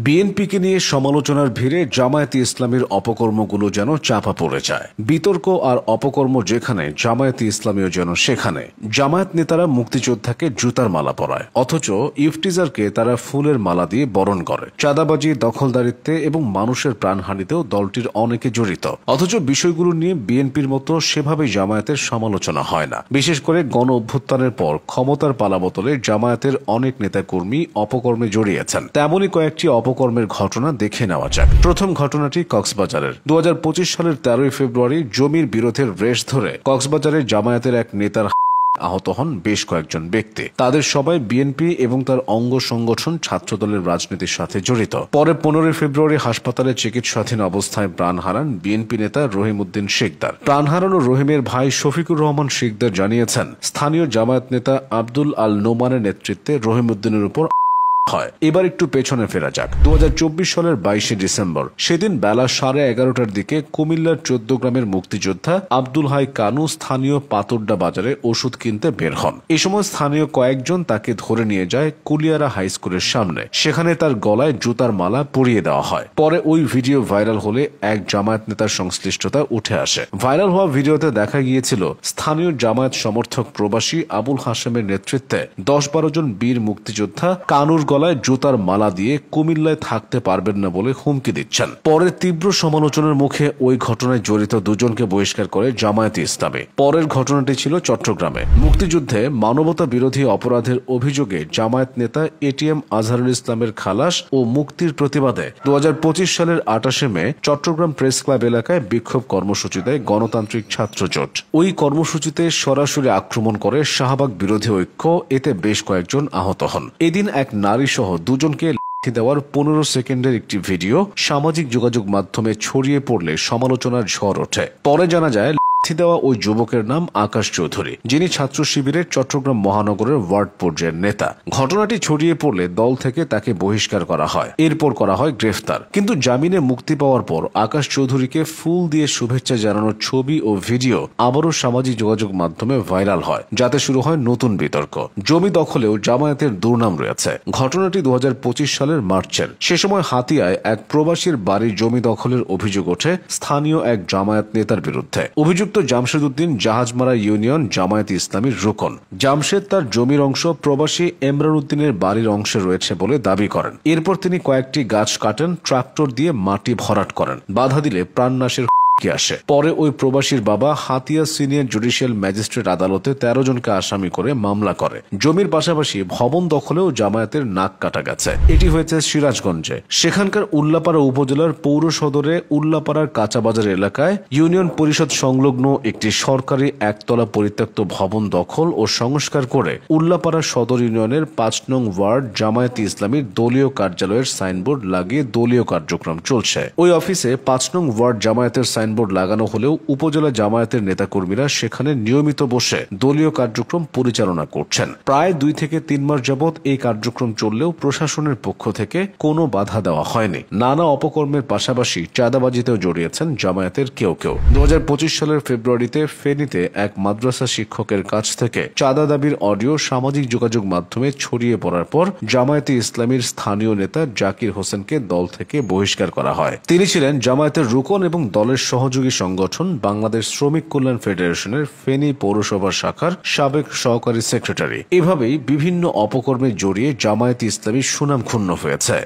বিএনপিকে নিয়ে সমালোচনার ভিড়ে জামায়াতে ইসলামীর অপকর্মগুলো যেন চাপা পড়ে যায়। বিতর্ক আর অপকর্ম যেখানে, জামায়াতে ইসলামীও যেন সেখানে। জামায়াত নেতারা মুক্তিযোদ্ধাকে জুতার মালা পরায়, অথচ ইফতিজারকে তারা ফুলের মালা দিয়ে বরণ করে। চাঁদাবাজি, দখলদারিত্বে এবং মানুষের প্রাণহানিতেও দলটির অনেকে জড়িত, অথচ বিষয়গুলো নিয়ে বিএনপির মতো সেভাবে জামায়াতের সমালোচনা হয় না। বিশেষ করে গণ অভ্যুত্থানের পর ক্ষমতার পালাবদলে জামায়াতের অনেক নেতাকর্মী অপকর্মে জড়িয়েছেন। তেমনই কয়েকটি অপকর্মের ঘটনা দেখে নেওয়া যাক। প্রথম ঘটনাটি কক্সবাজারের। 2025 সালের 13 ফেব্রুয়ারি জমির বিরোধের রেশ ধরে কক্সবাজারে জামায়াতের এক নেতার আহত হন বেশ কয়েকজন ব্যক্তি। তাদের সবাই বিএনপি এবং তার অঙ্গ সংগঠন ছাত্রদলের রাজনীতির সাথে জড়িত। পরে 15 ফেব্রুয়ারি হাসপাতালে চিকিৎসাধীন অবস্থায় প্রাণ হারান বিএনপি নেতা রহিম উদ্দিন শিকদার। প্রাণ হারানো রহিমের ভাই শফিকুর রহমান শিকদার জানিয়েছেন, স্থানীয় জামায়াত নেতা আব্দুল আল নোমানের নেতৃত্বে রহিম উদ্দিনের উপর হয়। এবার একটু পেছনে ফেরা যাক। 2024 সালের 22 ডিসেম্বর, সেদিন বেলা 11:30টার দিকে কুমিল্লার 14 গ্রামের মুক্তিযোদ্ধা আব্দুল হাই কানু স্থানীয় পাতরডা বাজারে ওষুধ কিনতে বের হন। এ সময় স্থানীয় কয়েকজন তাকে ধরে নিয়ে যায় কুলিয়ারা হাই স্কুলের সামনে। সেখানে তার গলায় জুতার মালা পরিয়ে দেওয়া হয়। পরে ওই ভিডিও ভাইরাল হলে এক জামায়াত নেতার সংশ্লিষ্টতা উঠে আসে। ভাইরাল হওয়া ভিডিওতে দেখা গিয়েছিল স্থানীয় জামায়াত সমর্থক প্রবাসী আবুল হাশেমের নেতৃত্বে 10-12 জন বীর মুক্তিযোদ্ধা কানুর গলায় জুতার মালা দিয়ে কুমিল্লায় থাকতে পারবেন না বলে হুমকি দিচ্ছেন। পরে তীব্র সমালোচনার মুখে ওই ঘটনায় জড়িত দুজনকে বহিষ্কার করে জামায়াতে ইসলামী। পরের ঘটনাটি ছিল চট্টগ্রামে। মুক্তিযুদ্ধে মানবতা বিরোধী অপরাধের অভিযোগে জামায়াত নেতা এটিএম আজহারুল ইসলামের খালাস ও মুক্তির প্রতিবাদে 2025 সালের 28 মে চট্টগ্রাম প্রেস ক্লাব এলাকায় বিক্ষোভ কর্মসূচি দেয় গণতান্ত্রিক ছাত্র জোট। ওই কর্মসূচিতে সরাসরি আক্রমণ করে শাহবাগ বিরোধী ঐক্য। এতে বেশ কয়েকজন আহত হন। এদিন এক নারী সহ দুজনকে দেওয়ার 15 সেকেন্ডের একটি ভিডিও সামাজিক যোগাযোগ মাধ্যমে ছড়িয়ে পড়লে সমালোচনার ঝড় ওঠে। পরে জানা যায় দেওয়া ওই যুবকের নাম আকাশ চৌধুরী, যিনি ছাত্র শিবিরের চট্টগ্রাম মহানগরের ওয়ার্ড পর্যায়ের নেতা। ঘটনাটি ছড়িয়ে পড়লে দল থেকে তাকে বহিষ্কার করা হয়। এরপর করা হয় গ্রেফতার। কিন্তু জামিনে মুক্তি পাওয়ার পর আকাশ চৌধুরীকে ফুল দিয়ে শুভেচ্ছা জানানোর ছবি ও ভিডিও আবারও সামাজিক যোগাযোগ মাধ্যমে ভাইরাল হয়, যাতে শুরু হয় নতুন বিতর্ক। জমি দখলেও জামায়াতের দুর্নাম রয়েছে। ঘটনাটি 2025 সালের মার্চের। সে সময় হাতিয়ায় এক প্রবাসীর বাড়ির জমি দখলের অভিযোগ ওঠে স্থানীয় এক জামায়াত নেতার বিরুদ্ধে। অভিযুক্ত জামশেদ উদ্দিন জাহাজমারা ইউনিয়ন জামায়াত ইসলামীর রুকন। জামশেদ তার জমির অংশ প্রবাসী এমরান উদ্দিনের বাড়ির অংশে রয়েছে বলে দাবি করেন। এরপর তিনি কয়েকটি গাছ কাটেন, ট্রাক্টর দিয়ে মাটি ভরাট করেন। বাধা দিলে প্রাণনাশের আসে। পরে ওই প্রবাসীর বাবা হাতিয়া সিনিয়র জুডিশিয়াল ম্যাজিস্ট্রেট আদালতে 13 জনকে আসামি করে মামলা করে। জমির পাশাপাশি ভবন দখলেও জামায়াতের নাক কাটা গেছে। এটি হয়েছে সিরাজগঞ্জে। সেখানকার উল্লাপাড়া উপজেলার পৌর সদরে উল্লাপাড়ার কাঁচাবাজার এলাকায় ইউনিয়ন পরিষদ সংলগ্ন একটি সরকারি একতলা পরিত্যক্ত ভবন দখল ও সংস্কার করে উল্লাপাড়া সদর ইউনিয়নের 5 নং ওয়ার্ড জামায়াতে ইসলামীর দলীয় কার্যালয়ের সাইনবোর্ড লাগিয়ে দলীয় কার্যক্রম চলছে। ওই অফিসে 5 নং ওয়ার্ড জামায়াতের সাইনবোর্ড লাগানো হলেও উপজেলা জামায়াতের নেতাকর্মীরা সেখানে নিয়মিত বসে দলীয় কার্যক্রম পরিচালনা করছেন। প্রায় 2 থেকে 3 মাস যাবৎ এই কার্যক্রম চললেও প্রশাসনের পক্ষ থেকে কোনো বাধা দেওয়া হয়নি। নানা অপকর্মের পাশাপাশি চাঁদাবাজিতেও জড়িয়েছেন জামায়াতের কেউ কেউ। 2025 সালের ফেব্রুয়ারিতে ফেনীতে এক মাদ্রাসা শিক্ষকের কাছ থেকে চাঁদা দাবির অডিও সামাজিক যোগাযোগ মাধ্যমে ছড়িয়ে পড়ার পর জামায়াতে ইসলামীর স্থানীয় নেতা জাকির হোসেনকে দল থেকে বহিষ্কার করা হয়। তিনি ছিলেন জামায়াতের রুকন এবং দলের সহযোগী সংগঠন বাংলাদেশ শ্রমিক কল্যাণ ফেডারেশনের ফেনী পৌরসভার শাখার সাবেক সহকারী সেক্রেটারি। এভাবেই বিভিন্ন অপকর্মে জড়িয়ে জামায়াতে ইসলামী সুনাম ক্ষুণ্ণ হয়েছে।